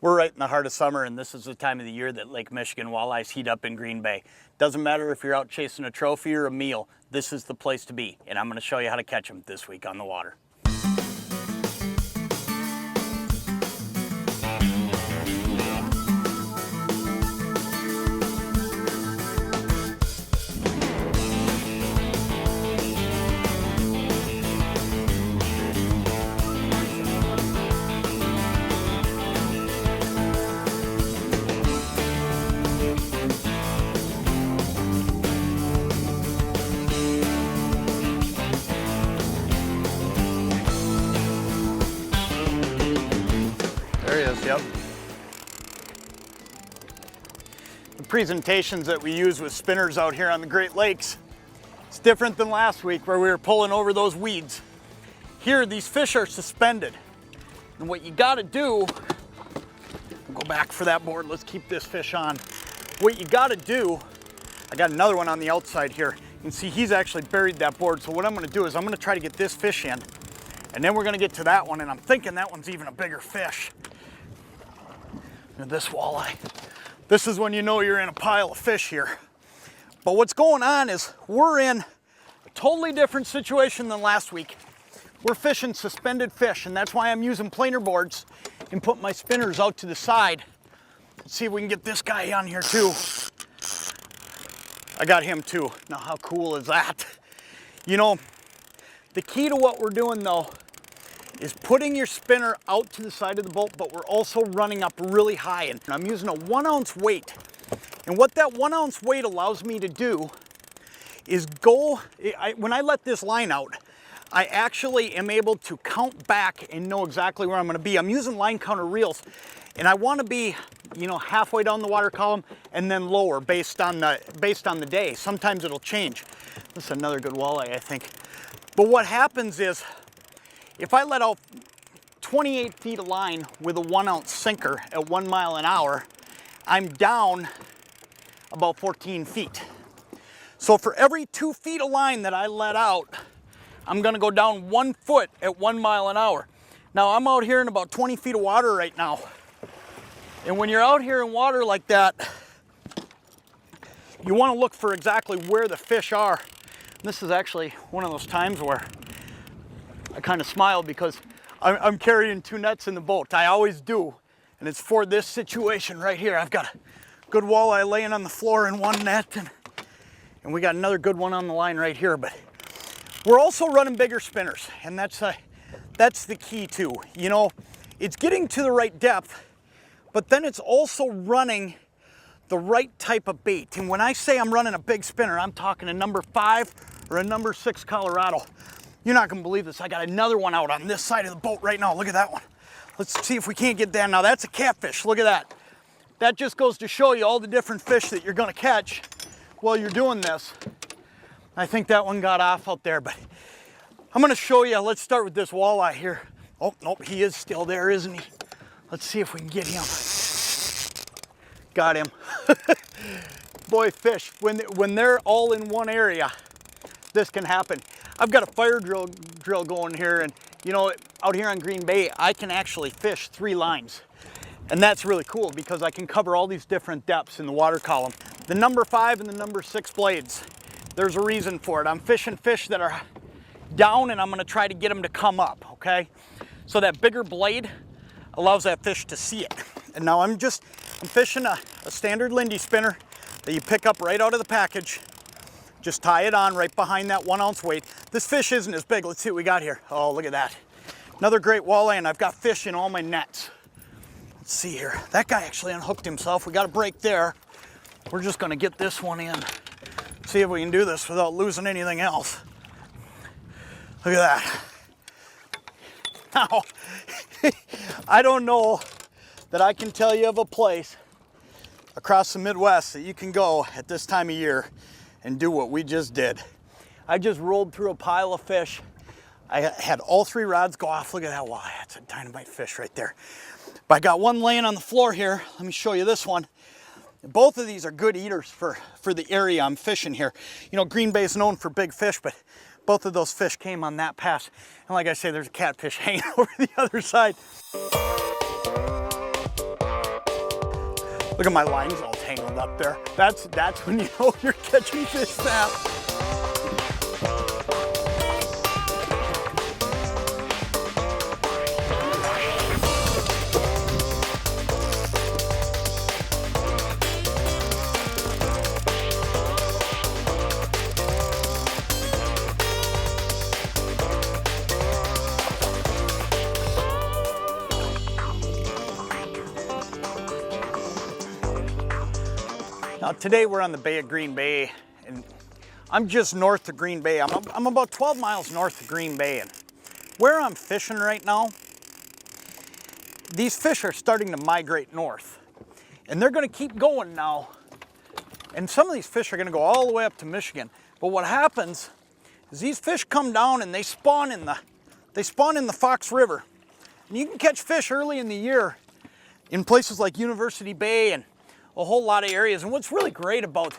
We're right in the heart of summer, and this is the time of the year that Lake Michigan walleyes heat up in Green Bay. Doesn't matter if you're out chasing a trophy or a meal, this is the place to be, and I'm going to show you how to catch them this week on the water. There he is, yep. The presentations that we use with spinners out here on the Great Lakes, it's different than last week where we were pulling over those weeds. Here, these fish are suspended. And what you gotta do, go back for that board, let's keep this fish on. What you gotta do, I got another one on the outside here. You can see he's actually buried that board. So what I'm gonna do is I'm gonna try to get this fish in, and then we're gonna get to that one, and I'm thinking that one's even a bigger fish. This walleye. This is when you know you're in a pile of fish here. But what's going on is we're in a totally different situation than last week. We're fishing suspended fish, and that's why I'm using planer boards and put my spinners out to the side. Let's see if we can get this guy on here too. I got him too. Now how cool is that? You know, the key to what we're doing though is putting your spinner out to the side of the boat, but we're also running up really high. And I'm using a 1 ounce weight. And what that 1 ounce weight allows me to do is when I let this line out, I actually am able to count back and know exactly where I'm gonna be. I'm using line counter reels, and I wanna be, you know, halfway down the water column and then lower based on the day. Sometimes it'll change. This is another good walleye, I think. But what happens is, if I let out 28 feet of line with a 1 ounce sinker at 1 mile an hour, I'm down about 14 feet. So for every 2 feet of line that I let out, I'm gonna go down 1 foot at 1 mile an hour. Now I'm out here in about 20 feet of water right now. And when you're out here in water like that, you wanna look for exactly where the fish are. And this is actually one of those times where I kind of smile because I'm carrying 2 nets in the boat. I always do. And it's for this situation right here. I've got a good walleye laying on the floor in 1 net, and we got another good one on the line right here. But we're also running bigger spinners, and that's the key too. You know, it's getting to the right depth, but then it's also running the right type of bait. And when I say I'm running a big spinner, I'm talking a number 5 or a number 6 Colorado. You're not gonna believe this. I got another one out on this side of the boat right now. Look at that one. Let's see if we can't get that. Now that's a catfish. Look at that. That just goes to show you all the different fish that you're gonna catch while you're doing this. I think that one got off out there, but I'm gonna show you. Let's start with this walleye here. Oh, nope, he is still there, isn't he? Let's see if we can get him. Got him. Boy, fish, when they're all in one area, this can happen. I've got a fire drill going here, and you know, out here on Green Bay, I can actually fish 3 lines. And that's really cool because I can cover all these different depths in the water column. The number 5 and the number 6 blades, there's a reason for it. I'm fishing fish that are down, and I'm gonna try to get them to come up, okay? So that bigger blade allows that fish to see it. And now I'm fishing a standard Lindy spinner that you pick up right out of the package. Just tie it on right behind that 1 ounce weight. This fish isn't as big. Let's see what we got here. Oh, look at that. Another great walleye, and I've got fish in all my nets. Let's see here. That guy actually unhooked himself. We got a break there. We're just gonna get this one in. See if we can do this without losing anything else. Look at that. Now, I don't know that I can tell you of a place across the Midwest that you can go at this time of year and do what we just did. I just rolled through a pile of fish. I had all 3 rods go off. Look at that walleye. That's a dynamite fish right there. But I got one laying on the floor here. Let me show you this one. Both of these are good eaters for the area I'm fishing here. You know, Green Bay is known for big fish, but both of those fish came on that pass. And like I say, there's a catfish hanging over the other side. Look at my lines all tangled up there. That's when you know you're catching fish snap. Now today we're on the Bay of Green Bay, and I'm just north of Green Bay. I'm about 12 miles north of Green Bay, and where I'm fishing right now, these fish are starting to migrate north, and they're going to keep going now. And some of these fish are going to go all the way up to Michigan. But what happens is these fish come down and they spawn in the Fox River, and you can catch fish early in the year in places like University Bay and a whole lot of areas. And what's really great about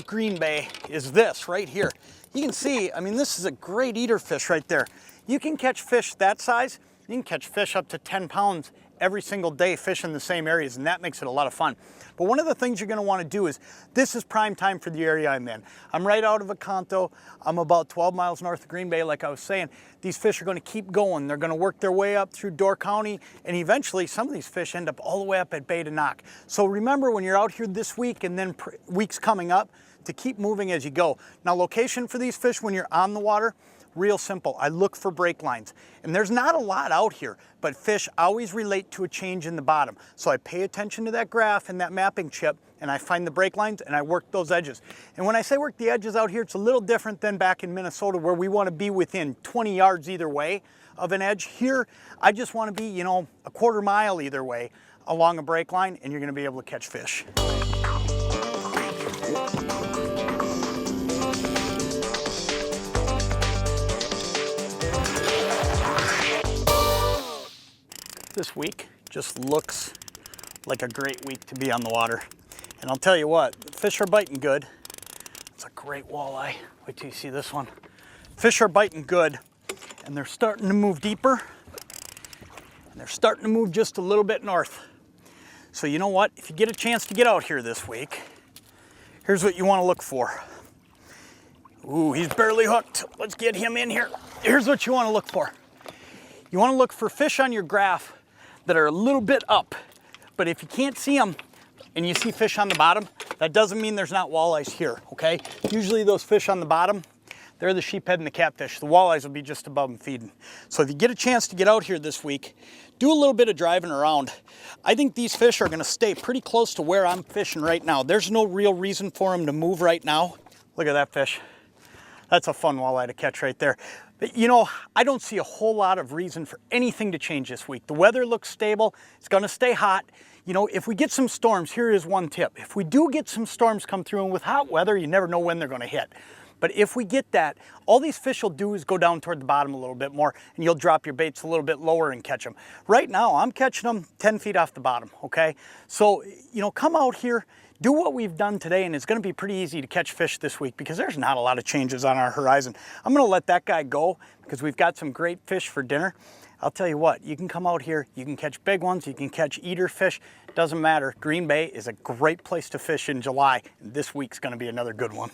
Green Bay is this right here. You can see, I mean, this is a great eater fish right there. You can catch fish that size. You can catch fish up to 10 pounds every single day fishing the same areas, and that makes it a lot of fun. But one of the things you're going to want to do is, this is prime time for the area I'm in. I'm right out of Acanto. I'm about 12 miles north of Green Bay, like I was saying. These fish are going to keep going. They're going to work their way up through Door County, and eventually some of these fish end up all the way up at Bay de Noc. So remember, when you're out here this week and then weeks coming up, to keep moving as you go. Now, location for these fish when you're on the water, real simple. I look for break lines, and there's not a lot out here, but fish always relate to a change in the bottom. So I pay attention to that graph and that mapping chip, and I find the break lines and I work those edges. And when I say work the edges out here, it's a little different than back in Minnesota, where we want to be within 20 yards either way of an edge. Here, I just want to be, you know, a quarter mile either way along a break line, and you're going to be able to catch fish. This week just looks like a great week to be on the water. And I'll tell you what, fish are biting good. It's a great walleye. Wait till you see this one. Fish are biting good, and they're starting to move deeper, and they're starting to move just a little bit north. So you know what? If you get a chance to get out here this week, here's what you want to look for. Ooh, he's barely hooked. Let's get him in here. Here's what you want to look for. You want to look for fish on your graph that are a little bit up. But if you can't see them and you see fish on the bottom, that doesn't mean there's not walleyes here, okay? Usually those fish on the bottom, they're the sheephead and the catfish. The walleyes will be just above them feeding. So if you get a chance to get out here this week, do a little bit of driving around. I think these fish are gonna stay pretty close to where I'm fishing right now. There's no real reason for them to move right now. Look at that fish. That's a fun walleye to catch right there. But you know, I don't see a whole lot of reason for anything to change this week. The weather looks stable. It's gonna stay hot. You know, if we get some storms, here is one tip. If we do get some storms come through, and with hot weather, you never know when they're gonna hit. But if we get that, all these fish will do is go down toward the bottom a little bit more, and you'll drop your baits a little bit lower and catch them. Right now, I'm catching them 10 feet off the bottom, okay? So, you know, come out here, do what we've done today, and it's gonna be pretty easy to catch fish this week because there's not a lot of changes on our horizon. I'm gonna let that guy go because we've got some great fish for dinner. I'll tell you what, you can come out here, you can catch big ones, you can catch eater fish, doesn't matter. Green Bay is a great place to fish in July, and this week's gonna be another good one.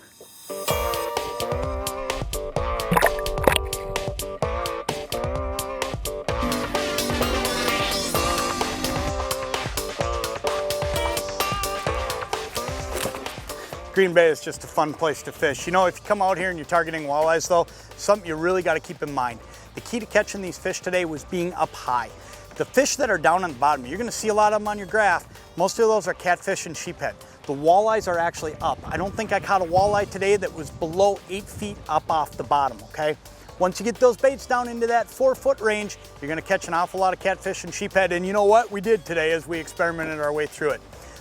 Green Bay is just a fun place to fish. You know, if you come out here and you're targeting walleyes though, something you really got to keep in mind. The key to catching these fish today was being up high. The fish that are down on the bottom, you're gonna see a lot of them on your graph. Most of those are catfish and sheephead. The walleyes are actually up. I don't think I caught a walleye today that was below 8 feet up off the bottom, okay? Once you get those baits down into that 4-foot range, you're gonna catch an awful lot of catfish and sheephead, and you know what? We did today as we experimented our way through it.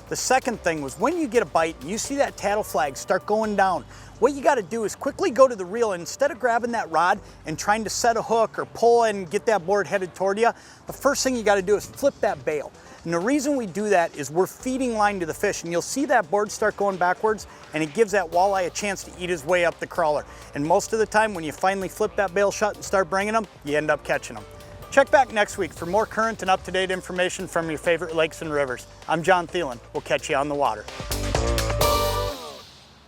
The second thing was when you get a bite and you see that tattle flag start going down, what you gotta do is quickly go to the reel, and instead of grabbing that rod and trying to set a hook or pull and get that board headed toward you, the first thing you gotta do is flip that bail. And the reason we do that is we're feeding line to the fish, and you'll see that board start going backwards, and it gives that walleye a chance to eat his way up the crawler. And most of the time when you finally flip that bail shut and start bringing them, you end up catching them. Check back next week for more current and up-to-date information from your favorite lakes and rivers. I'm John Thielen. We'll catch you on the water.